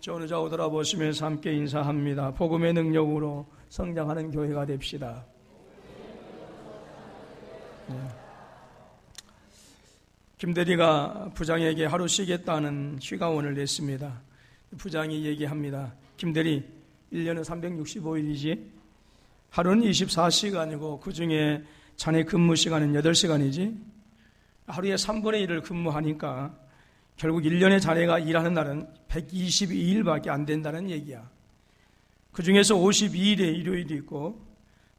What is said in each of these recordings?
좋은 의자로 돌아보시면서 함께 인사합니다. 복음의 능력으로 성장하는 교회가 됩시다. 김대리가 부장에게 하루 쉬겠다는 휴가원을 냈습니다. 부장이 얘기합니다. 김대리, 1년은 365일이지 하루는 24시간이고 그 중에 자네 근무 시간은 8시간이지 하루에 3분의 1을 근무하니까 결국 1년에 자네가 일하는 날은 122일밖에 안 된다는 얘기야. 그 중에서 52일에 일요일이 있고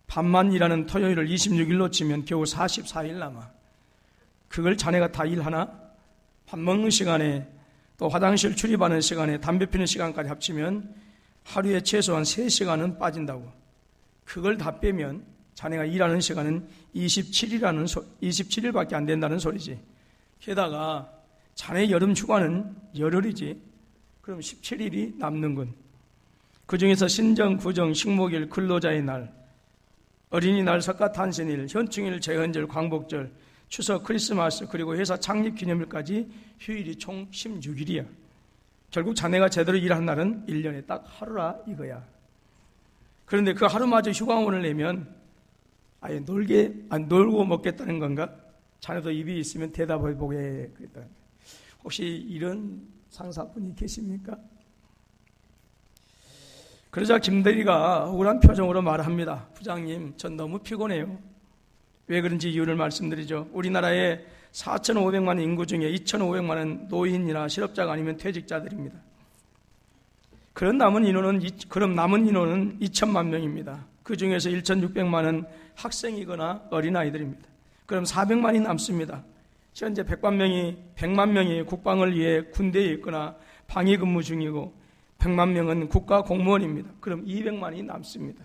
반만 일하는 토요일을 26일로 치면 겨우 44일 남아. 그걸 자네가 다 일하나? 밥 먹는 시간에 또 화장실 출입하는 시간에 담배 피는 시간까지 합치면 하루에 최소한 3시간은 빠진다고. 그걸 다 빼면 자네가 일하는 시간은 27일밖에 안 된다는 소리지. 게다가 자네 여름 휴가는 열흘이지. 그럼 17일이 남는군. 그 중에서 신정, 구정, 식목일, 근로자의 날, 어린이날, 석가탄신일, 현충일, 제헌절, 광복절, 추석, 크리스마스, 그리고 회사 창립 기념일까지 휴일이 총 16일이야. 결국 자네가 제대로 일하는 날은 1년에 딱 하루라 이거야. 그런데 그 하루마저 휴가원을 내면 아예 놀고 먹겠다는 건가? 자네도 입이 있으면 대답해 보게 그랬다. 혹시 이런 상사분이 계십니까? 그러자 김대리가 억울한 표정으로 말합니다. 부장님, 전 너무 피곤해요. 왜 그런지 이유를 말씀드리죠. 우리나라에 4,500만 인구 중에 2,500만은 노인이나 실업자가 아니면 퇴직자들입니다. 그럼 남은 인원은 2천만 명입니다. 그 중에서 1,600만은 학생이거나 어린아이들입니다. 그럼 400만이 남습니다. 현재 100만 명이 국방을 위해 군대에 있거나 방위 근무 중이고 100만 명은 국가 공무원입니다. 그럼 200만이 남습니다.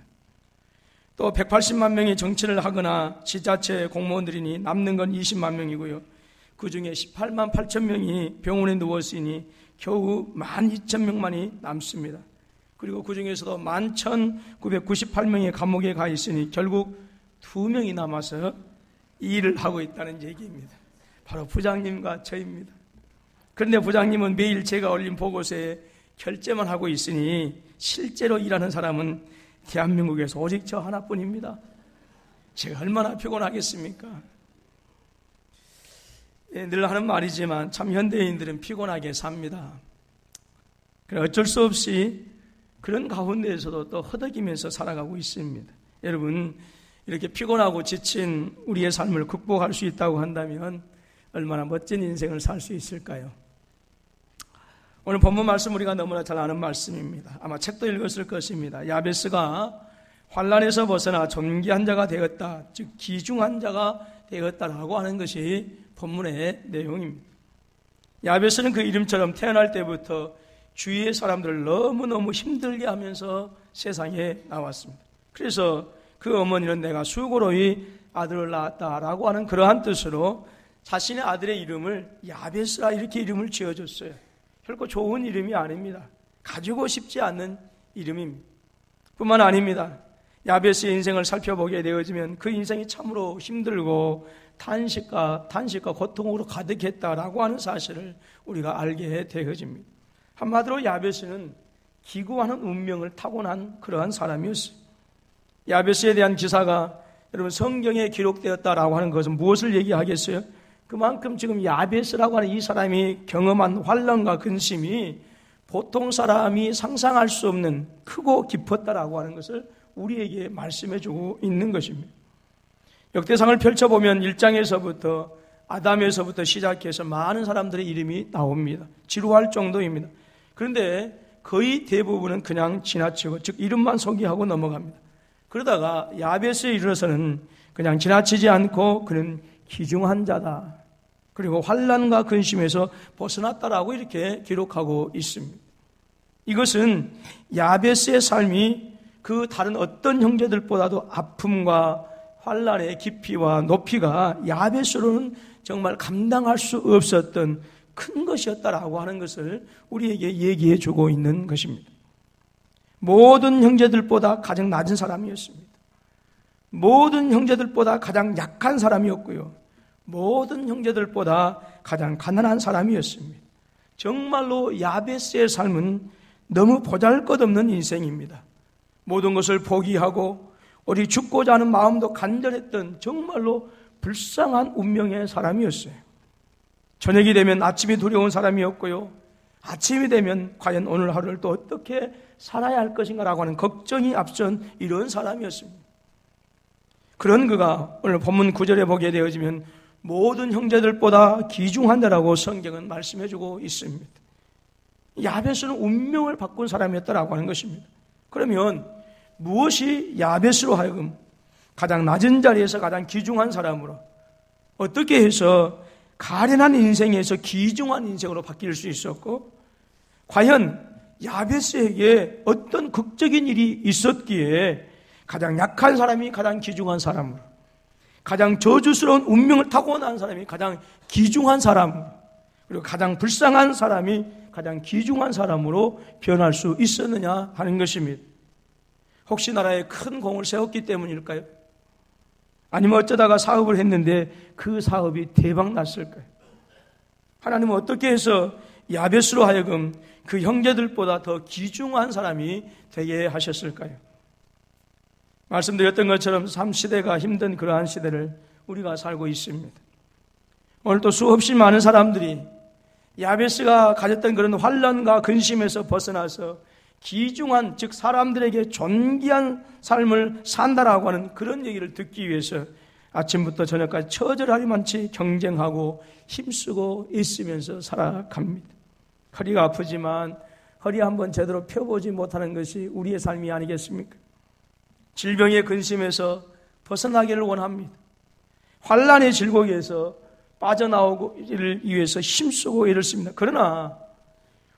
또 180만 명이 정치를 하거나 지자체 공무원들이니 남는 건 20만 명이고요. 그 중에 18만 8천 명이 병원에 누웠으니 겨우 12,000명만이 남습니다. 그리고 그 중에서도 11,998명이 감옥에 가 있으니 결국 2명이 남아서 이 일을 하고 있다는 얘기입니다. 바로 부장님과 저입니다. 그런데 부장님은 매일 제가 올린 보고서에 결제만 하고 있으니 실제로 일하는 사람은 대한민국에서 오직 저 하나뿐입니다. 제가 얼마나 피곤하겠습니까? 늘 하는 말이지만 참 현대인들은 피곤하게 삽니다. 어쩔 수 없이 그런 가운데에서도 또 허덕이면서 살아가고 있습니다. 여러분, 이렇게 피곤하고 지친 우리의 삶을 극복할 수 있다고 한다면 얼마나 멋진 인생을 살 수 있을까요? 오늘 본문 말씀 우리가 너무나 잘 아는 말씀입니다. 아마 책도 읽었을 것입니다. 야베스가 환난에서 벗어나 존귀한 자가 되었다, 즉 귀중한 자가 되었다라고 하는 것이 본문의 내용입니다. 야베스는 그 이름처럼 태어날 때부터 주위의 사람들을 너무너무 힘들게 하면서 세상에 나왔습니다. 그래서 그 어머니는 내가 수고로이 아들을 낳았다라고 하는 그러한 뜻으로 자신의 아들의 이름을 야베스라 이렇게 이름을 지어줬어요. 결코 좋은 이름이 아닙니다. 가지고 싶지 않는 이름입니다. 뿐만 아닙니다. 야베스의 인생을 살펴보게 되어지면 그 인생이 참으로 힘들고 탄식과 고통으로 가득했다라고 하는 사실을 우리가 알게 되어집니다. 한마디로 야베스는 기구하는 운명을 타고난 그러한 사람이었어요. 야베스에 대한 기사가 여러분 성경에 기록되었다라고 하는 것은 무엇을 얘기하겠어요? 그만큼 지금 야베스라고 하는 이 사람이 경험한 환난과 근심이 보통 사람이 상상할 수 없는 크고 깊었다라고 하는 것을 우리에게 말씀해주고 있는 것입니다. 역대상을 펼쳐보면 1장에서부터 아담에서부터 시작해서 많은 사람들의 이름이 나옵니다. 지루할 정도입니다. 그런데 거의 대부분은 그냥 지나치고 즉 이름만 소개하고 넘어갑니다. 그러다가 야베스에 이르러서는 그냥 지나치지 않고 그는 귀중한 자다. 그리고 환난과 근심에서 벗어났다라고 이렇게 기록하고 있습니다. 이것은 야베스의 삶이 그 다른 어떤 형제들보다도 아픔과 환난의 깊이와 높이가 야베스로는 정말 감당할 수 없었던 큰 것이었다라고 하는 것을 우리에게 얘기해 주고 있는 것입니다. 모든 형제들보다 가장 낮은 사람이었습니다. 모든 형제들보다 가장 약한 사람이었고요. 모든 형제들보다 가장 가난한 사람이었습니다. 정말로 야베스의 삶은 너무 보잘것없는 인생입니다. 모든 것을 포기하고 우리 죽고자 하는 마음도 간절했던 정말로 불쌍한 운명의 사람이었어요. 저녁이 되면 아침이 두려운 사람이었고요. 아침이 되면 과연 오늘 하루를 또 어떻게 살아야 할 것인가라고 하는 걱정이 앞선 이런 사람이었습니다. 그런 그가 오늘 본문 9절에 보게 되어지면 모든 형제들보다 귀중한다라고 성경은 말씀해주고 있습니다. 야베스는 운명을 바꾼 사람이었다라고 하는 것입니다. 그러면 무엇이 야베스로 하여금 가장 낮은 자리에서 가장 귀중한 사람으로 어떻게 해서 가련한 인생에서 귀중한 인생으로 바뀔 수 있었고, 과연 야베스에게 어떤 극적인 일이 있었기에 가장 약한 사람이 가장 귀중한 사람으로, 가장 저주스러운 운명을 타고난 사람이 가장 귀중한 사람으로, 그리고 가장 불쌍한 사람이 가장 귀중한 사람으로 변할 수 있었느냐 하는 것입니다. 혹시 나라에 큰 공을 세웠기 때문일까요? 아니면 어쩌다가 사업을 했는데 그 사업이 대박 났을까요? 하나님은 어떻게 해서 야베스로 하여금 그 형제들보다 더 귀중한 사람이 되게 하셨을까요? 말씀드렸던 것처럼 삶 시대가 힘든 그러한 시대를 우리가 살고 있습니다. 오늘 또 수없이 많은 사람들이 야베스가 가졌던 그런 환난과 근심에서 벗어나서 귀중한, 즉 사람들에게 존귀한 삶을 산다라고 하는 그런 얘기를 듣기 위해서 아침부터 저녁까지 처절하리만치 경쟁하고 힘쓰고 있으면서 살아갑니다. 허리가 아프지만 허리 한번 제대로 펴보지 못하는 것이 우리의 삶이 아니겠습니까? 질병의 근심에서 벗어나기를 원합니다. 환난의 질곡에서 빠져나오기를 위해서 힘쓰고 이렇습니다. 그러나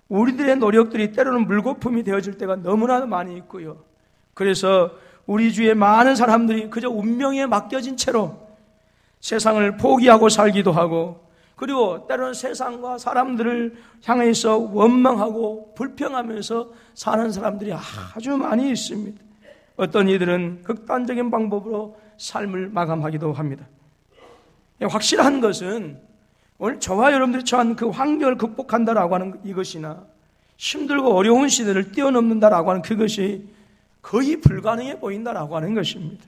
우리들의 노력들이 때로는 물거품이 되어질 때가 너무나 많이 있고요. 그래서 우리 주위에 많은 사람들이 그저 운명에 맡겨진 채로 세상을 포기하고 살기도 하고, 그리고 때로는 세상과 사람들을 향해서 원망하고 불평하면서 사는 사람들이 아주 많이 있습니다. 어떤 이들은 극단적인 방법으로 삶을 마감하기도 합니다. 확실한 것은 오늘 저와 여러분들이 처한 그 환경을 극복한다라고 하는 이것이나 힘들고 어려운 시대를 뛰어넘는다라고 하는 그것이 거의 불가능해 보인다라고 하는 것입니다.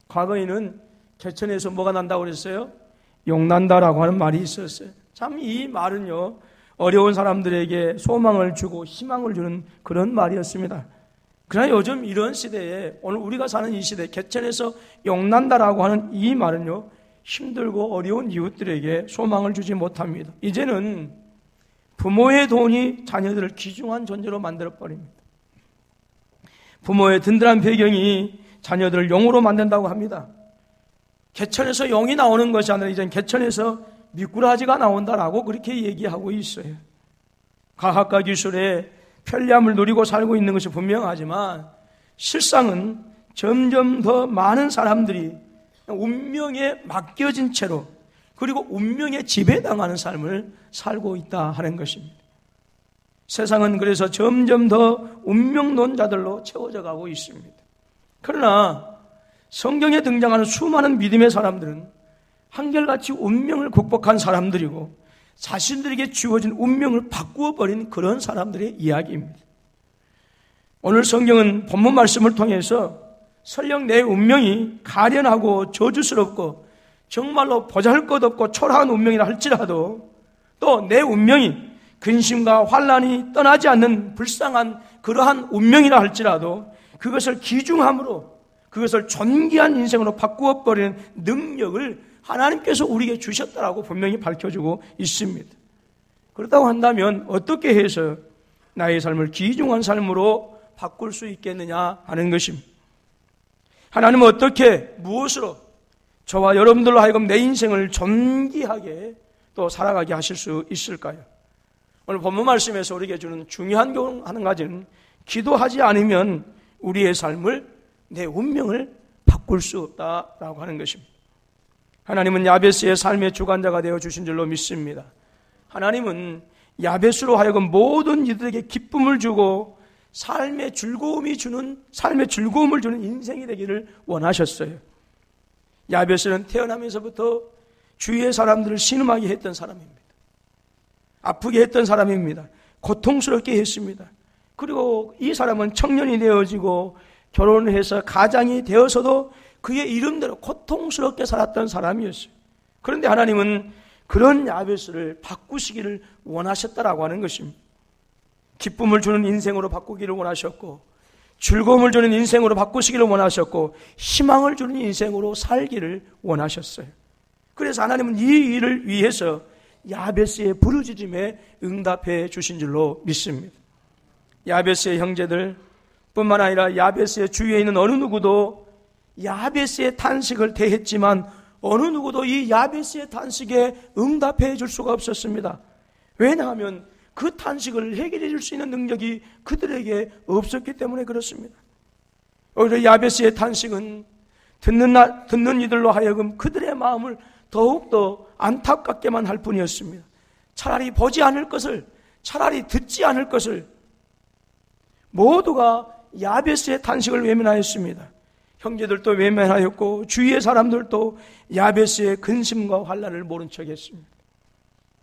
과거에는 개천에서 뭐가 난다고 그랬어요? 용난다라고 하는 말이 있었어요. 참 이 말은요, 어려운 사람들에게 소망을 주고 희망을 주는 그런 말이었습니다. 그러나 요즘 이런 시대에, 오늘 우리가 사는 이 시대에 개천에서 용난다라고 하는 이 말은요, 힘들고 어려운 이웃들에게 소망을 주지 못합니다. 이제는 부모의 돈이 자녀들을 귀중한 존재로 만들어버립니다. 부모의 든든한 배경이 자녀들을 용으로 만든다고 합니다. 개천에서 용이 나오는 것이 아니라 이제는 개천에서 미꾸라지가 나온다라고 그렇게 얘기하고 있어요. 과학과 기술의 편리함을 누리고 살고 있는 것이 분명하지만 실상은 점점 더 많은 사람들이 운명에 맡겨진 채로, 그리고 운명에 지배당하는 삶을 살고 있다 하는 것입니다. 세상은 그래서 점점 더 운명론자들로 채워져 가고 있습니다. 그러나 성경에 등장하는 수많은 믿음의 사람들은 한결같이 운명을 극복한 사람들이고 자신들에게 주어진 운명을 바꾸어 버린 그런 사람들의 이야기입니다. 오늘 성경은 본문 말씀을 통해서 설령 내 운명이 가련하고 저주스럽고 정말로 보잘것없고 초라한 운명이라 할지라도, 또 내 운명이 근심과 환난이 떠나지 않는 불쌍한 그러한 운명이라 할지라도 그것을 귀중함으로, 그것을 존귀한 인생으로 바꾸어 버리는 능력을 하나님께서 우리에게 주셨다라고 분명히 밝혀주고 있습니다. 그렇다고 한다면 어떻게 해서 나의 삶을 귀중한 삶으로 바꿀 수 있겠느냐 하는 것입니다. 하나님은 어떻게, 무엇으로 저와 여러분들로 하여금 내 인생을 존귀하게 또 살아가게 하실 수 있을까요? 오늘 본문 말씀에서 우리에게 주는 중요한 교훈 한 가지는, 기도하지 않으면 우리의 삶을, 내 운명을 바꿀 수 없다라고 하는 것입니다. 하나님은 야베스의 삶의 주관자가 되어 주신 줄로 믿습니다. 하나님은 야베스로 하여금 모든 이들에게 기쁨을 주고 삶의 즐거움을 주는 인생이 되기를 원하셨어요. 야베스는 태어나면서부터 주위의 사람들을 신음하게 했던 사람입니다. 아프게 했던 사람입니다. 고통스럽게 했습니다. 그리고 이 사람은 청년이 되어지고 결혼을 해서 가장이 되어서도 그의 이름대로 고통스럽게 살았던 사람이었어요. 그런데 하나님은 그런 야베스를 바꾸시기를 원하셨다라고 하는 것입니다. 기쁨을 주는 인생으로 바꾸기를 원하셨고, 즐거움을 주는 인생으로 바꾸시기를 원하셨고, 희망을 주는 인생으로 살기를 원하셨어요. 그래서 하나님은 이 일을 위해서 야베스의 부르짖음에 응답해 주신 줄로 믿습니다. 야베스의 형제들 뿐만 아니라 야베스의 주위에 있는 어느 누구도 야베스의 탄식을 대했지만 어느 누구도 이 야베스의 탄식에 응답해 줄 수가 없었습니다. 왜냐하면 그 탄식을 해결해 줄 수 있는 능력이 그들에게 없었기 때문에 그렇습니다. 오히려 야베스의 탄식은 듣는 이들로 하여금 그들의 마음을 더욱더 안타깝게만 할 뿐이었습니다. 차라리 보지 않을 것을, 차라리 듣지 않을 것을 모두가 야베스의 탄식을 외면하였습니다. 형제들도 외면하였고 주위의 사람들도 야베스의 근심과 환난을 모른 척했습니다.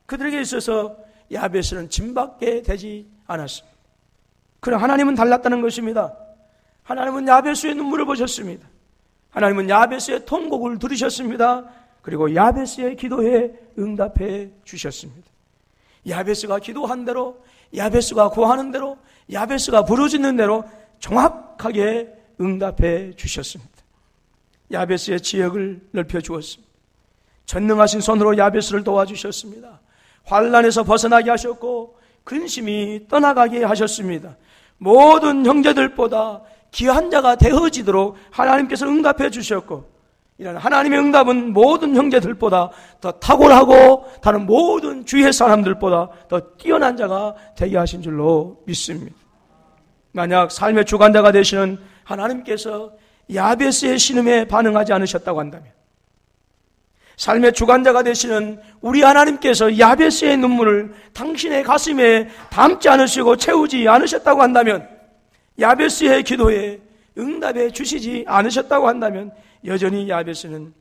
그들에게 있어서 야베스는 짐밖에 되지 않았습니다. 그러나 하나님은 달랐다는 것입니다. 하나님은 야베스의 눈물을 보셨습니다. 하나님은 야베스의 통곡을 들으셨습니다. 그리고 야베스의 기도에 응답해 주셨습니다. 야베스가 기도한 대로, 야베스가 구하는 대로, 야베스가 부르짖는 대로 정확하게 응답해 주셨습니다. 야베스의 지역을 넓혀 주었습니다. 전능하신 손으로 야베스를 도와주셨습니다. 환난에서 벗어나게 하셨고 근심이 떠나가게 하셨습니다. 모든 형제들보다 귀한 자가 되어지도록 하나님께서 응답해 주셨고, 이런 하나님의 응답은 모든 형제들보다 더 탁월하고 다른 모든 주위의 사람들보다 더 뛰어난 자가 되게 하신 줄로 믿습니다. 만약 삶의 주관자가 되시는 하나님께서 야베스의 신음에 반응하지 않으셨다고 한다면, 삶의 주관자가 되시는 우리 하나님께서 야베스의 눈물을 당신의 가슴에 담지 않으시고 채우지 않으셨다고 한다면, 야베스의 기도에 응답해 주시지 않으셨다고 한다면 여전히 야베스는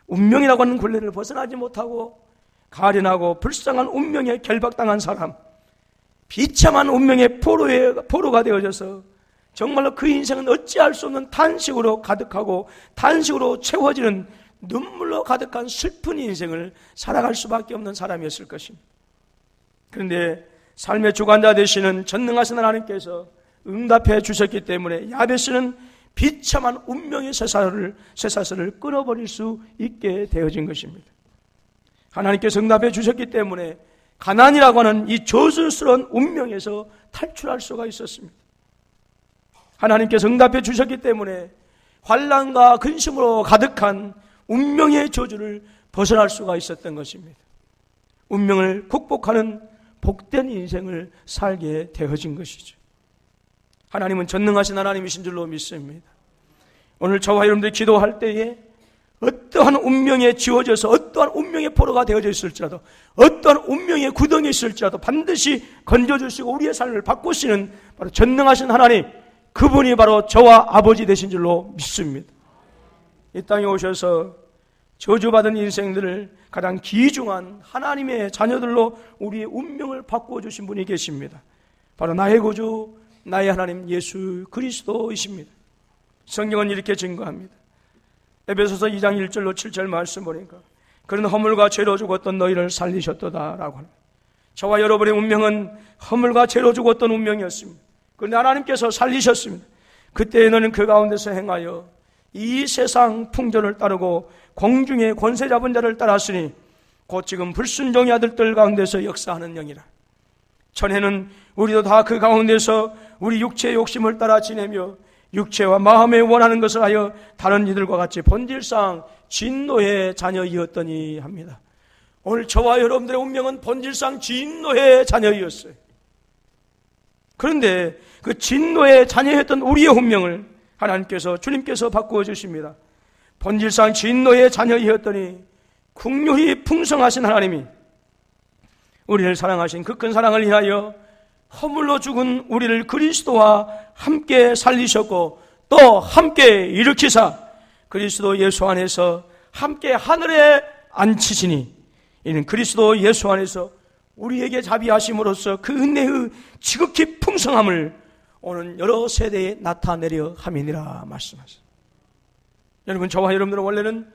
운명이라고 하는 굴레를 벗어나지 못하고 가련하고 불쌍한 운명에 결박당한 사람, 비참한 운명의 포로가 되어져서 정말로 그 인생은 어찌할 수 없는 탄식으로 가득하고 탄식으로 채워지는 눈물로 가득한 슬픈 인생을 살아갈 수밖에 없는 사람이었을 것입니다. 그런데 삶의 주관자 되시는 전능하신 하나님께서 응답해 주셨기 때문에 야베스는 비참한 운명의 쇠사슬을 끊어버릴 수 있게 되어진 것입니다. 하나님께서 응답해 주셨기 때문에 가난이라고 하는 이 저주스러운 운명에서 탈출할 수가 있었습니다. 하나님께서 응답해 주셨기 때문에 환난과 근심으로 가득한 운명의 저주를 벗어날 수가 있었던 것입니다. 운명을 극복하는 복된 인생을 살게 되어진 것이죠. 하나님은 전능하신 하나님이신 줄로 믿습니다. 오늘 저와 여러분들이 기도할 때에 어떠한 운명에 지워져서 어떠한 운명의 포로가 되어져 있을지라도, 어떠한 운명의 구덩이에 있을지라도 반드시 건져주시고 우리의 삶을 바꾸시는 바로 전능하신 하나님, 그분이 바로 저와 아버지 되신 줄로 믿습니다. 이 땅에 오셔서 저주받은 인생들을 가장 귀중한 하나님의 자녀들로 우리의 운명을 바꾸어 주신 분이 계십니다. 바로 나의 구주, 나의 하나님 예수 그리스도이십니다. 성경은 이렇게 증거합니다. 에베소서 2장 1절로 7절 말씀 보니까 그런 허물과 죄로 죽었던 너희를 살리셨도다라고 합니다. 저와 여러분의 운명은 허물과 죄로 죽었던 운명이었습니다. 그런데 하나님께서 살리셨습니다. 그때 너는 그 가운데서 행하여 이 세상 풍조를 따르고 공중의 권세 잡은 자를 따랐으니 곧 지금 불순종의 아들들 가운데서 역사하는 영이라. 전에는 우리도 다 그 가운데서 우리 육체의 욕심을 따라 지내며 육체와 마음에 원하는 것을 하여 다른 이들과 같이 본질상 진노의 자녀이었더니 합니다. 오늘 저와 여러분들의 운명은 본질상 진노의 자녀이었어요. 그런데 그 진노의 자녀였던 우리의 운명을 하나님께서, 주님께서 바꾸어 주십니다. 본질상 진노의 자녀이었더니 긍휼히 풍성하신 하나님이 우리를 사랑하신 그 큰 사랑을 인하여 허물로 죽은 우리를 그리스도와 함께 살리셨고 또 함께 일으키사 그리스도 예수 안에서 함께 하늘에 앉히시니, 이는 그리스도 예수 안에서 우리에게 자비하심으로써 그 은혜의 지극히 풍성함을 오는 여러 세대에 나타내려 함이니라 말씀하셨습니다. 여러분, 저와 여러분들은 원래는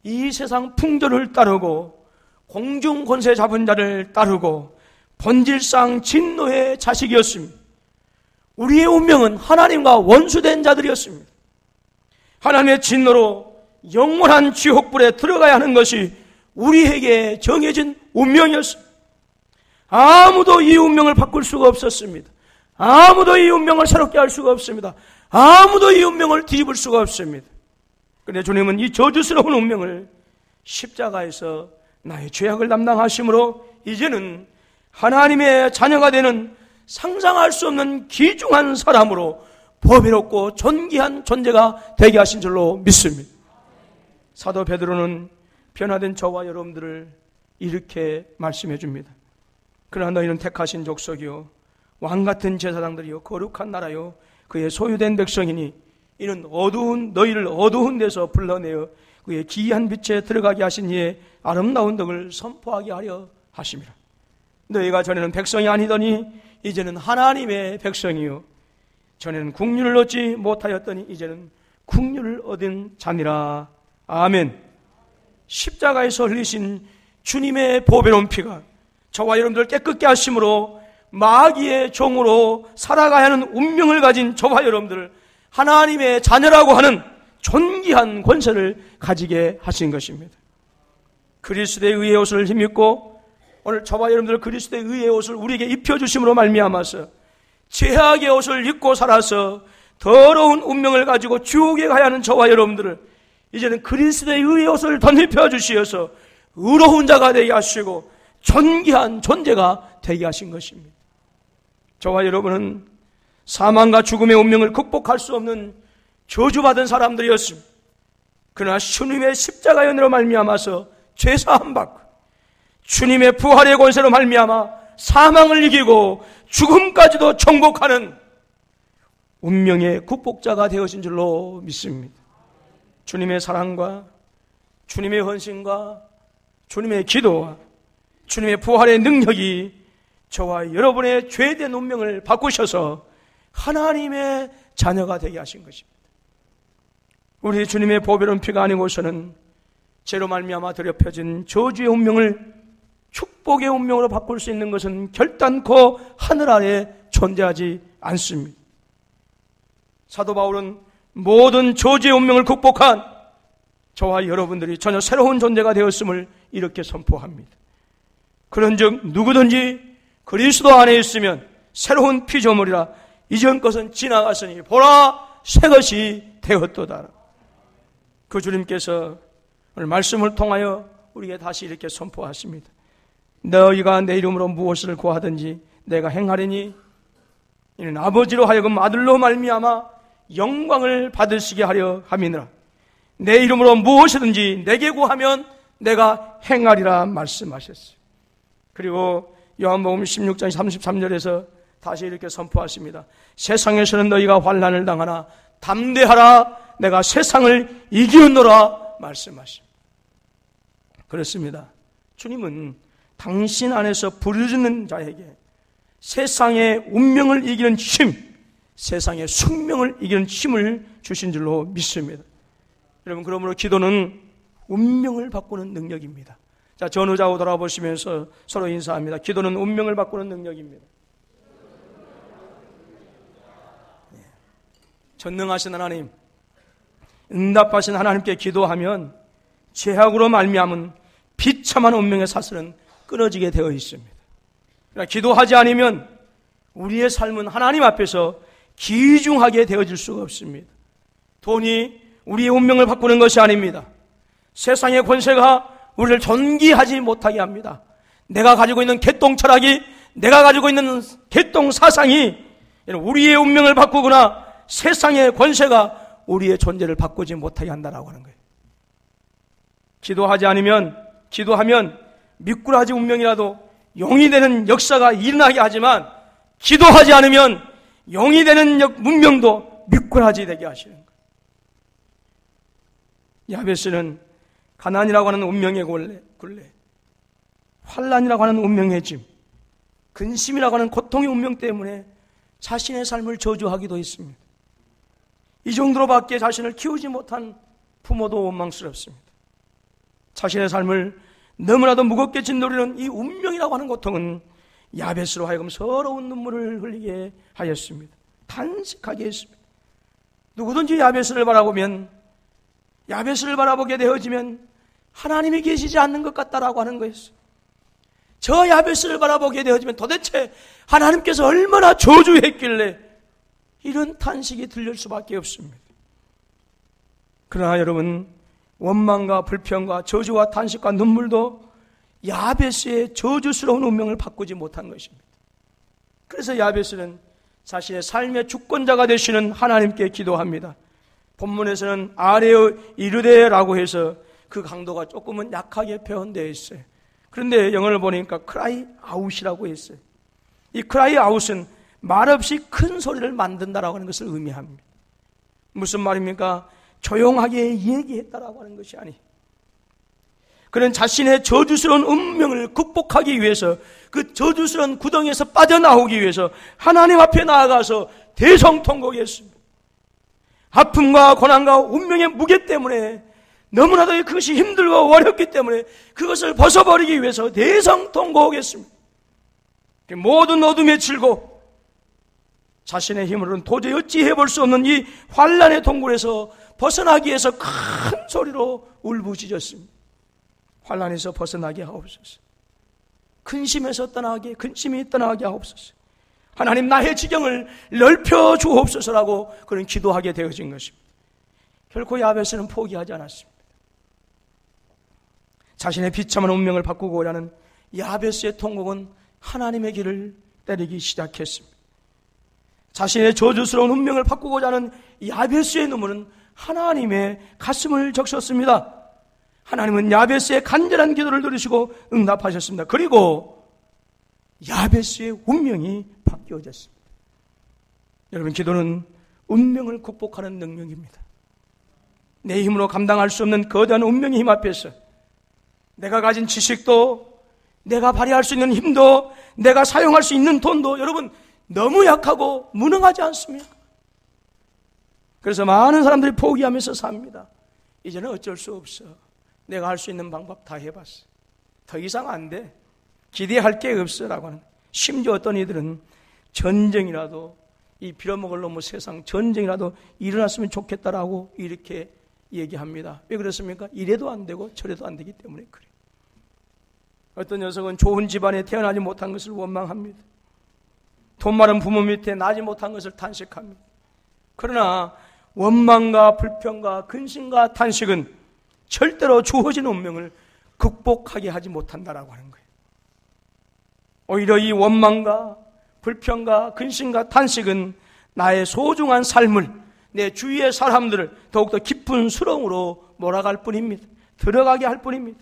이 세상 풍조를 따르고 공중 권세 잡은 자를 따르고 본질상 진노의 자식이었습니다. 우리의 운명은 하나님과 원수된 자들이었습니다. 하나님의 진노로 영원한 지옥불에 들어가야 하는 것이 우리에게 정해진 운명이었습니다. 아무도 이 운명을 바꿀 수가 없었습니다. 아무도 이 운명을 새롭게 할 수가 없습니다. 아무도 이 운명을 뒤집을 수가 없습니다. 그런데 주님은 이 저주스러운 운명을 십자가에서 나의 죄악을 담당하심으로 이제는 하나님의 자녀가 되는 상상할 수 없는 귀중한 사람으로 보배롭고 존귀한 존재가 되게 하신 줄로 믿습니다. 사도 베드로는 변화된 저와 여러분들을 이렇게 말씀해 줍니다. 그러나 너희는 택하신 족속이요 왕같은 제사장들이요 거룩한 나라요 그의 소유된 백성이니 이는 너희를 어두운 데서 불러내어 그의 기이한 빛에 들어가게 하신 이의 아름다운 덕을 선포하게 하려 하심이라. 너희가 전에는 백성이 아니더니 이제는 하나님의 백성이요 전에는 국률을 얻지 못하였더니 이제는 국률을 얻은 자니라. 아멘. 십자가에서 흘리신 주님의 보배로운 피가 저와 여러분들 깨끗게 하심으로 마귀의 종으로 살아가야 하는 운명을 가진 저와 여러분들을 하나님의 자녀라고 하는 존귀한 권세를 가지게 하신 것입니다. 그리스도의 의의 옷을 힘입고 오늘 저와 여러분들 그리스도의 의의 옷을 우리에게 입혀주심으로 말미암아서 죄악의 옷을 입고 살아서 더러운 운명을 가지고 지옥에 가야 하는 저와 여러분들을 이제는 그리스도의 의의 옷을 덧입혀 주시어서 의로운 자가 되게 하시고 존귀한 존재가 되게 하신 것입니다. 저와 여러분은 사망과 죽음의 운명을 극복할 수 없는 저주받은 사람들이었습니다. 그러나 주님의 십자가의 은혜로 말미암아서 죄사함 받고 주님의 부활의 권세로 말미암아 사망을 이기고 죽음까지도 정복하는 운명의 극복자가 되어진 줄로 믿습니다. 주님의 사랑과 주님의 헌신과 주님의 기도와 주님의 부활의 능력이 저와 여러분의 죄된 운명을 바꾸셔서 하나님의 자녀가 되게 하신 것입니다. 우리 주님의 보배로운 피가 아니고서는 죄로 말미암아 더럽혀진 저주의 운명을 축복의 운명으로 바꿀 수 있는 것은 결단코 하늘 아래 존재하지 않습니다. 사도 바울은 모든 저주의 운명을 극복한 저와 여러분들이 전혀 새로운 존재가 되었음을 이렇게 선포합니다. 그런즉 누구든지 그리스도 안에 있으면 새로운 피조물이라 이전 것은 지나갔으니 보라 새 것이 되었도다. 그 주님께서 오늘 말씀을 통하여 우리에게 다시 이렇게 선포하십니다. 너희가 내 이름으로 무엇을 구하든지 내가 행하리니 이는 아버지로 하여금 아들로 말미암아 영광을 받으시게 하려 함이니라. 내 이름으로 무엇이든지 내게 구하면 내가 행하리라 말씀하셨어요. 그리고 요한복음 16장 33절에서 다시 이렇게 선포하십니다. 세상에서는 너희가 환난을 당하나 담대하라 내가 세상을 이기었노라 말씀하십니다. 그렇습니다. 주님은 당신 안에서 부르짖는 자에게 세상의 운명을 이기는 힘, 세상의 숙명을 이기는 힘을 주신 줄로 믿습니다. 여러분, 그러므로 기도는 운명을 바꾸는 능력입니다. 자, 전후좌우 돌아보시면서 서로 인사합니다. 기도는 운명을 바꾸는 능력입니다. 전능하신 하나님, 응답하신 하나님께 기도하면 죄악으로 말미암은 비참한 운명의 사슬은 끊어지게 되어 있습니다. 그러나 기도하지 않으면 우리의 삶은 하나님 앞에서 귀중하게 되어질 수가 없습니다. 돈이 우리의 운명을 바꾸는 것이 아닙니다. 세상의 권세가 우리를 존귀하지 못하게 합니다. 내가 가지고 있는 개똥 철학이, 내가 가지고 있는 개똥 사상이 우리의 운명을 바꾸거나 세상의 권세가 우리의 존재를 바꾸지 못하게 한다라고 하는 거예요. 기도하면 미꾸라지 운명이라도 용이 되는 역사가 일어나게 하지만 기도하지 않으면 용이 되는 문명도 미꾸라지 되게 하시는 거예요. 야베스는 가난이라고 하는 운명의 굴레, 환난이라고 하는 운명의 짐, 근심이라고 하는 고통의 운명 때문에 자신의 삶을 저주하기도 했습니다. 이 정도로밖에 자신을 키우지 못한 부모도 원망스럽습니다. 자신의 삶을 너무나도 무겁게 짓누르는 이 운명이라고 하는 고통은 야베스로 하여금 서러운 눈물을 흘리게 하였습니다. 탄식하게 했습니다. 누구든지 야베스를 바라보게 되어지면 하나님이 계시지 않는 것 같다라고 하는 거였어요. 저 야베스를 바라보게 되어지면 도대체 하나님께서 얼마나 저주했길래 이런 탄식이 들릴 수밖에 없습니다. 그러나 여러분, 원망과 불평과 저주와 탄식과 눈물도 야베스의 저주스러운 운명을 바꾸지 못한 것입니다. 그래서 야베스는 자신의 삶의 주권자가 되시는 하나님께 기도합니다. 본문에서는 아레오 이르데라고 해서 그 강도가 조금은 약하게 표현되어 있어요. 그런데 영어를 보니까 cry out이라고 했어요. 이 cry out은 말없이 큰 소리를 만든다라고 하는 것을 의미합니다. 무슨 말입니까? 조용하게 얘기했다라고 하는 것이 아니. 그는 자신의 저주스러운 운명을 극복하기 위해서, 그 저주스러운 구덩이에서 빠져나오기 위해서 하나님 앞에 나아가서 대성통곡했습니다. 아픔과 고난과 운명의 무게 때문에 너무나도 그것이 힘들고 어렵기 때문에 그것을 벗어버리기 위해서 대성통곡했습니다. 모든 어둠에 질고 자신의 힘으로는 도저히 어찌 해볼 수 없는 이 환난의 동굴에서 벗어나기 위해서 큰 소리로 울부짖었습니다. 환난에서 벗어나게 하옵소서. 근심이 떠나게 하옵소서. 하나님, 나의 지경을 넓혀 주옵소서라고 그는 기도하게 되어진 것입니다. 결코 야베스는 포기하지 않았습니다. 자신의 비참한 운명을 바꾸고자 하는 야베스의 통곡은 하나님의 길을 때리기 시작했습니다. 자신의 저주스러운 운명을 바꾸고자 하는 야베스의 눈물은 하나님의 가슴을 적셨습니다. 하나님은 야베스의 간절한 기도를 들으시고 응답하셨습니다. 그리고 야베스의 운명이 바뀌어졌습니다. 여러분, 기도는 운명을 극복하는 능력입니다. 내 힘으로 감당할 수 없는 거대한 운명의 힘 앞에서 내가 가진 지식도, 내가 발휘할 수 있는 힘도, 내가 사용할 수 있는 돈도 여러분 너무 약하고 무능하지 않습니까? 그래서 많은 사람들이 포기하면서 삽니다. 이제는 어쩔 수 없어. 내가 할 수 있는 방법 다 해봤어. 더 이상 안 돼. 기대할 게 없어라고 하는. 심지어 어떤 이들은 전쟁이라도, 이 빌어먹을 놈의 세상 전쟁이라도 일어났으면 좋겠다라고 이렇게 얘기합니다. 왜 그렇습니까? 이래도 안 되고 저래도 안 되기 때문에 그래요. 어떤 녀석은 좋은 집안에 태어나지 못한 것을 원망합니다. 돈 많은 부모 밑에 나지 못한 것을 탄식합니다. 그러나 원망과 불평과 근심과 탄식은 절대로 주어진 운명을 극복하게 하지 못한다라고 하는 거예요. 오히려 이 원망과 불평과 근심과 탄식은 나의 소중한 삶을, 내 주위의 사람들을 더욱더 깊은 수렁으로 몰아갈 뿐입니다. 들어가게 할 뿐입니다.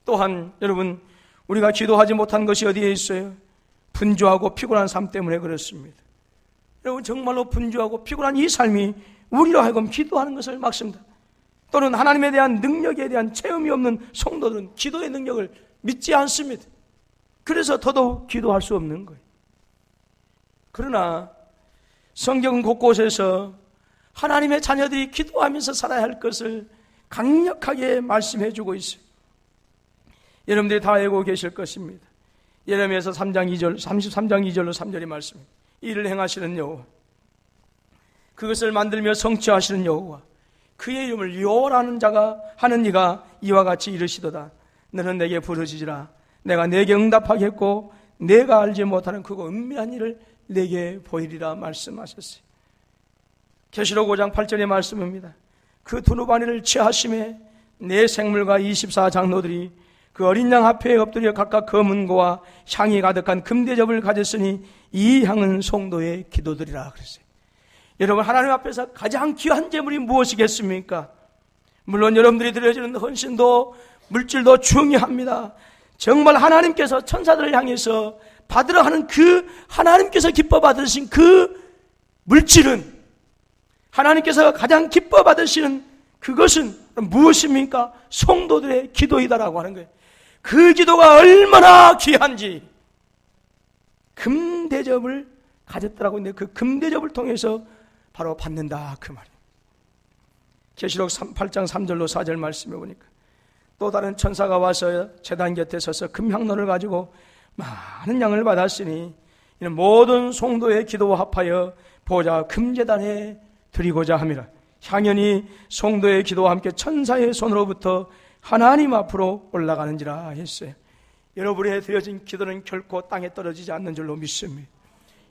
또한 여러분, 우리가 기도하지 못한 것이 어디에 있어요? 분주하고 피곤한 삶 때문에 그렇습니다. 여러분, 정말로 분주하고 피곤한 이 삶이 우리로 하여금 기도하는 것을 막습니다. 또는 하나님에 대한 능력에 대한 체험이 없는 성도들은 기도의 능력을 믿지 않습니다. 그래서 더더욱 기도할 수 없는 거예요. 그러나 성경 곳곳에서 하나님의 자녀들이 기도하면서 살아야 할 것을 강력하게 말씀해 주고 있어요. 여러분들이 다 알고 계실 것입니다. 예레미야서 33장 2절로 3절의 말씀입니다. 이를 행하시는 여호와, 그것을 만들며 성취하시는 여호와, 그의 이름을 여호와라는 자가 하는 이가 이와 같이 이르시도다. 너는 내게 부르짖으라. 내가 내게 응답하겠고 내가 알지 못하는 크고 은밀한 일을 내게 보이리라 말씀하셨어요. 계시록 5장 8절의 말씀입니다. 그 두루바니를 취하심에 내 생물과 24장로들이 그 어린 양 앞에 엎드려 각각 검은고와 향이 가득한 금대접을 가졌으니 이 향은 성도의 기도들이라 그랬어요. 여러분, 하나님 앞에서 가장 귀한 제물이 무엇이겠습니까? 물론 여러분들이 드려지는 헌신도 물질도 중요합니다. 정말 하나님께서 천사들을 향해서 받으러 하는 그 하나님께서 기뻐 받으신 그 물질은, 하나님께서 가장 기뻐 받으시는 그것은 무엇입니까? 성도들의 기도이다라고 하는 거예요. 그 기도가 얼마나 귀한지 금대접을 가졌더라고. 근데 그 금대접을 통해서 바로 받는다 그 말이에요. 계시록 8장 3절로 4절 말씀해 보니까 또 다른 천사가 와서 제단 곁에 서서 금향로를 가지고 많은 양을 받았으니 이는 모든 성도의 기도와 합하여 보좌 금제단에 드리고자 함이라. 향연이 성도의 기도와 함께 천사의 손으로부터 하나님 앞으로 올라가는지라 했어요. 여러분의 드려진 기도는 결코 땅에 떨어지지 않는 줄로 믿습니다.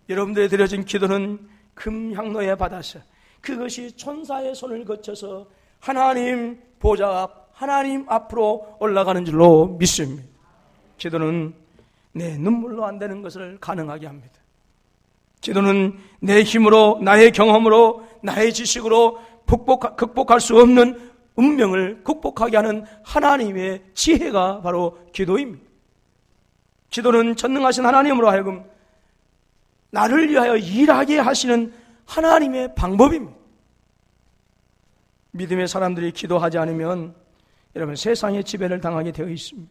여러분들의 드려진 기도는 금향로에 받아서 그것이 천사의 손을 거쳐서 하나님 보좌 앞, 하나님 앞으로 올라가는 줄로 믿습니다. 기도는 내 눈물로 안 되는 것을 가능하게 합니다. 기도는 내 힘으로, 나의 경험으로, 나의 지식으로 극복할 수 없는 운명을 극복하게 하는 하나님의 지혜가 바로 기도입니다. 기도는 전능하신 하나님으로 하여금 나를 위하여 일하게 하시는 하나님의 방법입니다. 믿음의 사람들이 기도하지 않으면 여러분 세상의 지배를 당하게 되어 있습니다.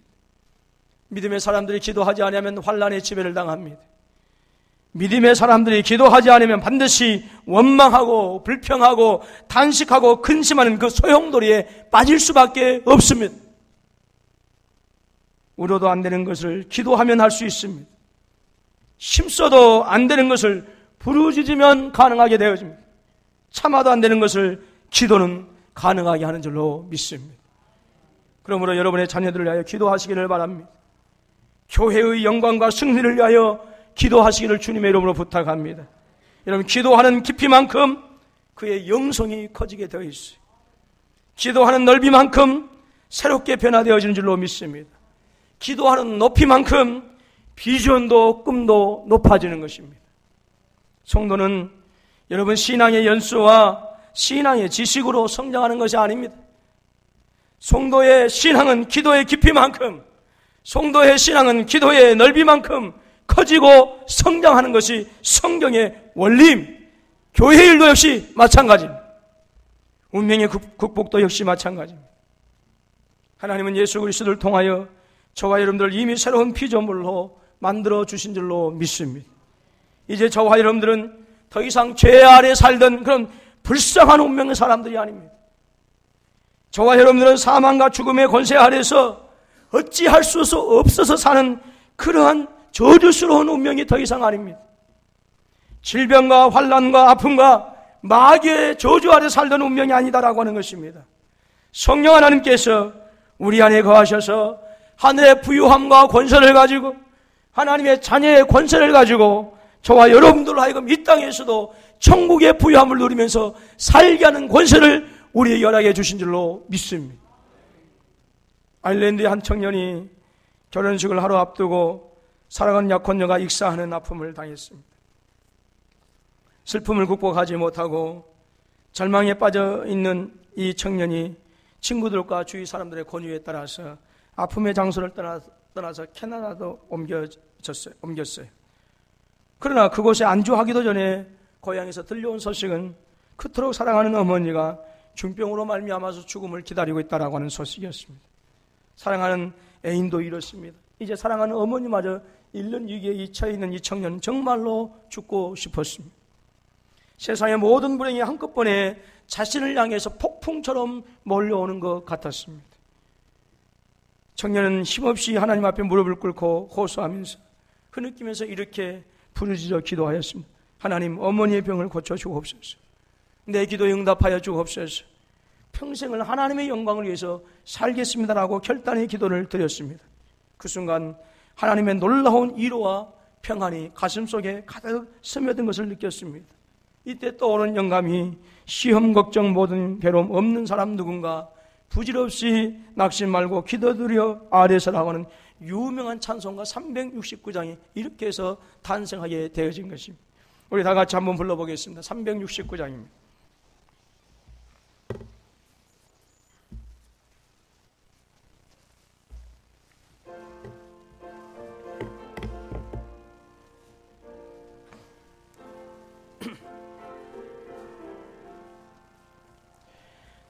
믿음의 사람들이 기도하지 않으면 환난의 지배를 당합니다. 믿음의 사람들이 기도하지 않으면 반드시 원망하고 불평하고 단식하고 근심하는 그 소용돌이에 빠질 수밖에 없습니다. 울어도 안 되는 것을 기도하면 할 수 있습니다. 힘써도 안 되는 것을 부르짖으면 가능하게 되어집니다. 참아도 안 되는 것을 기도는 가능하게 하는 줄로 믿습니다. 그러므로 여러분의 자녀들을 위하여 기도하시기를 바랍니다. 교회의 영광과 승리를 위하여 기도하시기를 주님의 이름으로 부탁합니다. 여러분, 기도하는 깊이만큼 그의 영성이 커지게 되어 있어요. 기도하는 넓이만큼 새롭게 변화되어지는 줄로 믿습니다. 기도하는 높이만큼 비전도 꿈도 높아지는 것입니다. 성도는 여러분 신앙의 연수와 신앙의 지식으로 성장하는 것이 아닙니다. 성도의 신앙은 기도의 깊이만큼, 성도의 신앙은 기도의 넓이만큼 커지고 성장하는 것이 성경의 원리입니다. 교회 일도 역시 마찬가지입니다. 운명의 극복도 역시 마찬가지입니다. 하나님은 예수 그리스도를 통하여 저와 여러분들을 이미 새로운 피조물로 만들어 주신 줄로 믿습니다. 이제 저와 여러분들은 더 이상 죄 아래 살던 그런 불쌍한 운명의 사람들이 아닙니다. 저와 여러분들은 사망과 죽음의 권세 아래서 어찌할 수 없어서 사는 그러한 저주스러운 운명이 더 이상 아닙니다. 질병과 환난과 아픔과 마귀의 저주 아래 살던 운명이 아니다라고 하는 것입니다. 성령 하나님께서 우리 안에 거하셔서 하늘의 부유함과 권세를 가지고 하나님의 자녀의 권세를 가지고 저와 여러분들로 하여금 이 땅에서도 천국의 부유함을 누리면서 살게 하는 권세를 우리에게 연락해 주신 줄로 믿습니다. 아일랜드의 한 청년이 결혼식을 하루 앞두고 사랑하는 약혼녀가 익사하는 아픔을 당했습니다. 슬픔을 극복하지 못하고 절망에 빠져 있는 이 청년이 친구들과 주위 사람들의 권유에 따라서 아픔의 장소를 떠나서 캐나다로 옮겼어요. 그러나 그곳에 안주하기도 전에 고향에서 들려온 소식은 그토록 사랑하는 어머니가 중병으로 말미암아서 죽음을 기다리고 있다라고 하는 소식이었습니다. 사랑하는 애인도 이렇습니다. 이제 사랑하는 어머니마저 잃는 위기에 처해 있는 이 청년은 정말로 죽고 싶었습니다. 세상의 모든 불행이 한꺼번에 자신을 향해서 폭풍처럼 몰려오는 것 같았습니다. 청년은 힘없이 하나님 앞에 무릎을 꿇고 호소하면서 흐느끼면서 이렇게 부르짖어 기도하였습니다. 하나님, 어머니의 병을 고쳐주옵소서. 내 기도에 응답하여 주옵소서. 평생을 하나님의 영광을 위해서 살겠습니다라고 결단의 기도를 드렸습니다. 그 순간 하나님의 놀라운 위로와 평안이 가슴속에 가득 스며든 것을 느꼈습니다. 이때 떠오른 영감이 시험, 걱정, 모든 괴로움 없는 사람 누군가 부질없이 낙심 말고 기도드려 아래서라고 하는 유명한 찬송가 369장이 이렇게 해서 탄생하게 되어진 것입니다. 우리 다 같이 한번 불러보겠습니다. 369장입니다.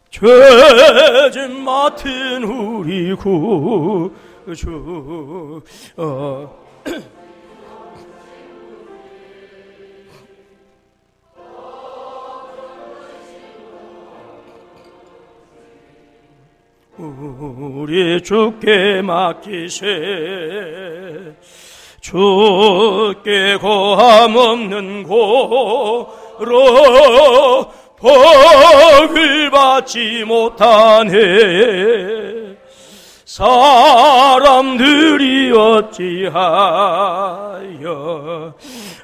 죄짐 맡은 우리 구주 우리 주께 맡기세. 주께 고함 없는 고로 복을 받지 못하네. 사람들이 어찌하여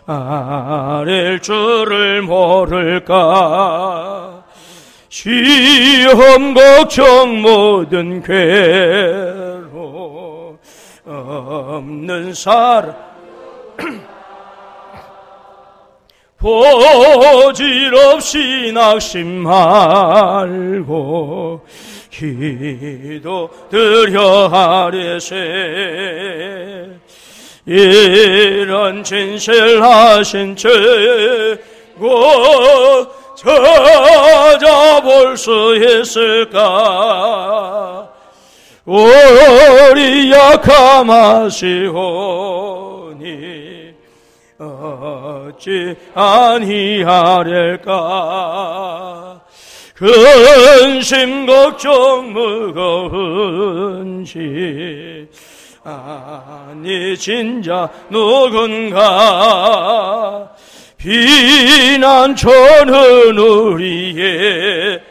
아랠 줄을 모를까. 시험 걱정 모든 괴로 없는 사람 보질없이 낙심 말고 기도드려 하래세. 이런 진실하신 최고 찾아볼 수 있을까. 우리 약함하시오니 어찌 아니하랴까. 근심 걱정 무거운지 아니 진짜 누군가. 비난처는 우리의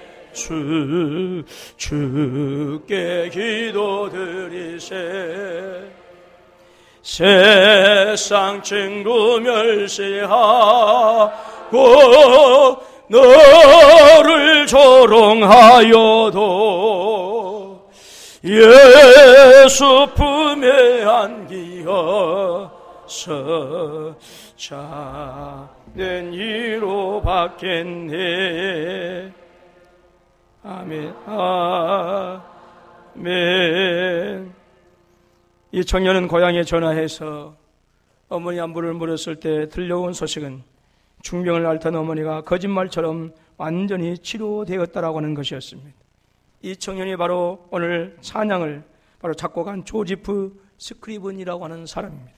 주께 기도드리세. 세상 친구 멸시하고 너를 조롱하여도 예수 품에 안기어서 자는 이로 받겠네. 아멘. 아멘. 이 청년은 고향에 전화해서 어머니 안부를 물었을 때 들려온 소식은 중병을 앓던 어머니가 거짓말처럼 완전히 치료되었다라고 하는 것이었습니다. 이 청년이 바로 오늘 찬양을 바로 작곡한 조지프 스크리븐이라고 하는 사람입니다.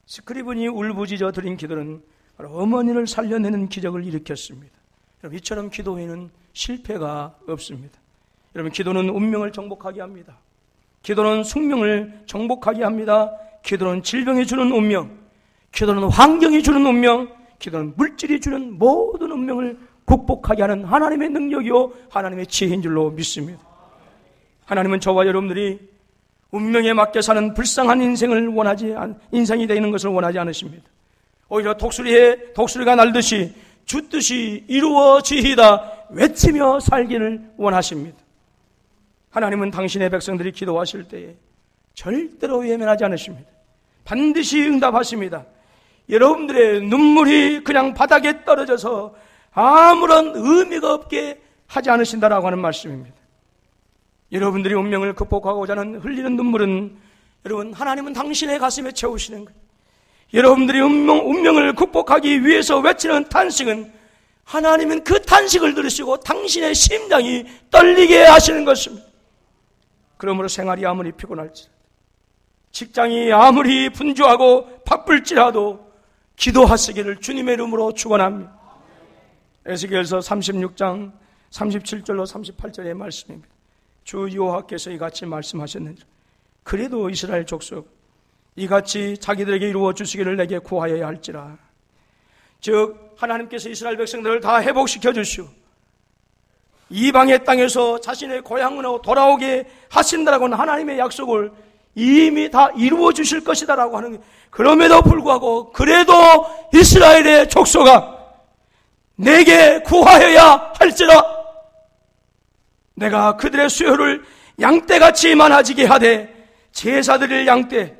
스크리븐이 울부짖어 드린 기도는 바로 어머니를 살려내는 기적을 일으켰습니다. 여러분, 이처럼 기도에는 실패가 없습니다. 여러분, 기도는 운명을 정복하게 합니다. 기도는 숙명을 정복하게 합니다. 기도는 질병이 주는 운명, 기도는 환경이 주는 운명, 기도는 물질이 주는 모든 운명을 극복하게 하는 하나님의 능력이요 하나님의 지혜인 줄로 믿습니다. 하나님은 저와 여러분들이 운명에 맡겨 사는 불쌍한 인생을 인생이 되는 것을 원하지 않으십니다. 오히려 독수리가 날듯이 주 뜻이 이루어지이다 외치며 살기를 원하십니다. 하나님은 당신의 백성들이 기도하실 때에 절대로 외면하지 않으십니다. 반드시 응답하십니다. 여러분들의 눈물이 그냥 바닥에 떨어져서 아무런 의미가 없게 하지 않으신다라고 하는 말씀입니다. 여러분들이 운명을 극복하고자 하는 흘리는 눈물은 여러분, 하나님은 당신의 가슴에 채우시는 거예요. 여러분들이 운명을 극복하기 위해서 외치는 탄식은 하나님은 그 탄식을 들으시고 당신의 심장이 떨리게 하시는 것입니다. 그러므로 생활이 아무리 피곤할지라도, 직장이 아무리 분주하고 바쁠지라도 기도하시기를 주님의 이름으로 축원합니다. 에스겔서 36장 37절로 38절의 말씀입니다. 주 여호와께서 이같이 말씀하셨느니라. 그래도 이스라엘 족속 이같이 자기들에게 이루어 주시기를 내게 구하여야 할지라. 즉 하나님께서 이스라엘 백성들을 다 회복시켜 주시오, 이방의 땅에서 자신의 고향으로 돌아오게 하신다라고 하는 하나님의 약속을 이미 다 이루어 주실 것이다라고 하는, 그럼에도 불구하고 그래도 이스라엘의 족속아 내게 구하여야 할지라. 내가 그들의 수요를 양떼같이 많아지게 하되 제사드릴 양떼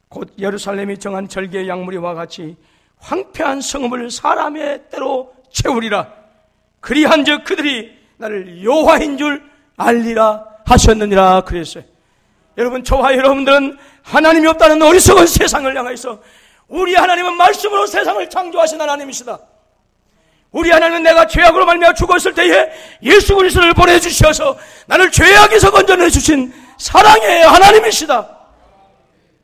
곧 예루살렘이 정한 절개의 양무리와 같이 황폐한 성읍을 사람의 때로 채우리라. 그리한즉 그들이 나를 여호와인 줄 알리라 하셨느니라 그랬어요. 여러분, 저와 여러분들은 하나님이 없다는 어리석은 세상을 향해서 우리 하나님은 말씀으로 세상을 창조하신 하나님이시다. 우리 하나님은 내가 죄악으로 말미암아 죽었을 때에 예수 그리스도를 보내주셔서 나를 죄악에서 건져내주신 사랑의 하나님이시다.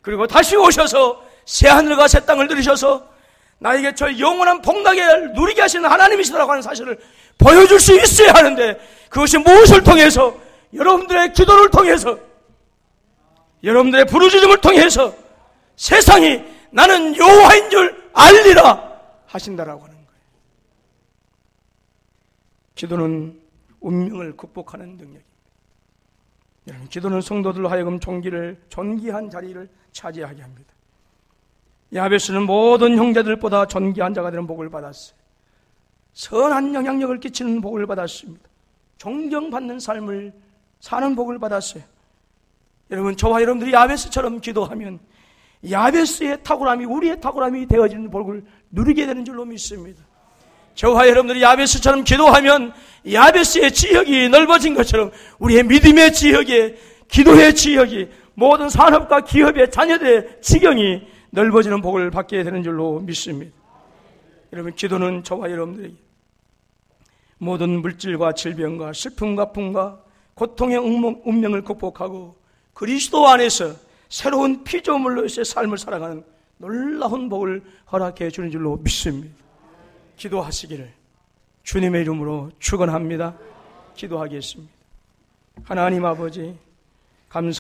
그리고 다시 오셔서 새하늘과 새 땅을 들이셔서 나에게 저 영원한 복락을 누리게 하시는 하나님이시다라고 하는 사실을 보여줄 수 있어야 하는데, 그것이 무엇을 통해서 여러분들의 기도를 통해서, 여러분들의 부르짖음을 통해서 세상이 나는 여호와인 줄 알리라 하신다라고 하는 거예요. 기도는 운명을 극복하는 능력입니다. 여러분, 기도는 성도들로 하여금 존귀한 자리를 차지하게 합니다. 야베스는 모든 형제들보다 존귀한 자가 되는 복을 받았어요. 선한 영향력을 끼치는 복을 받았습니다. 존경받는 삶을 사는 복을 받았어요. 여러분, 저와 여러분들이 야베스처럼 기도하면 야베스의 탁월함이 우리의 탁월함이 되어지는 복을 누리게 되는 줄로 믿습니다. 저와 여러분들이 야베스처럼 기도하면 야베스의 지역이 넓어진 것처럼 우리의 믿음의 지역이, 기도의 지역이, 모든 산업과 기업의 자녀들의 지경이 넓어지는 복을 받게 되는 줄로 믿습니다. 여러분, 기도는 저와 여러분들에게 모든 물질과 질병과 슬픔과 아픔과 고통의 운명을 극복하고 그리스도 안에서 새로운 피조물로서의 삶을 살아가는 놀라운 복을 허락해 주는 줄로 믿습니다. 기도하시기를 주님의 이름으로 축원합니다. 기도하겠습니다. 하나님 아버지, 감사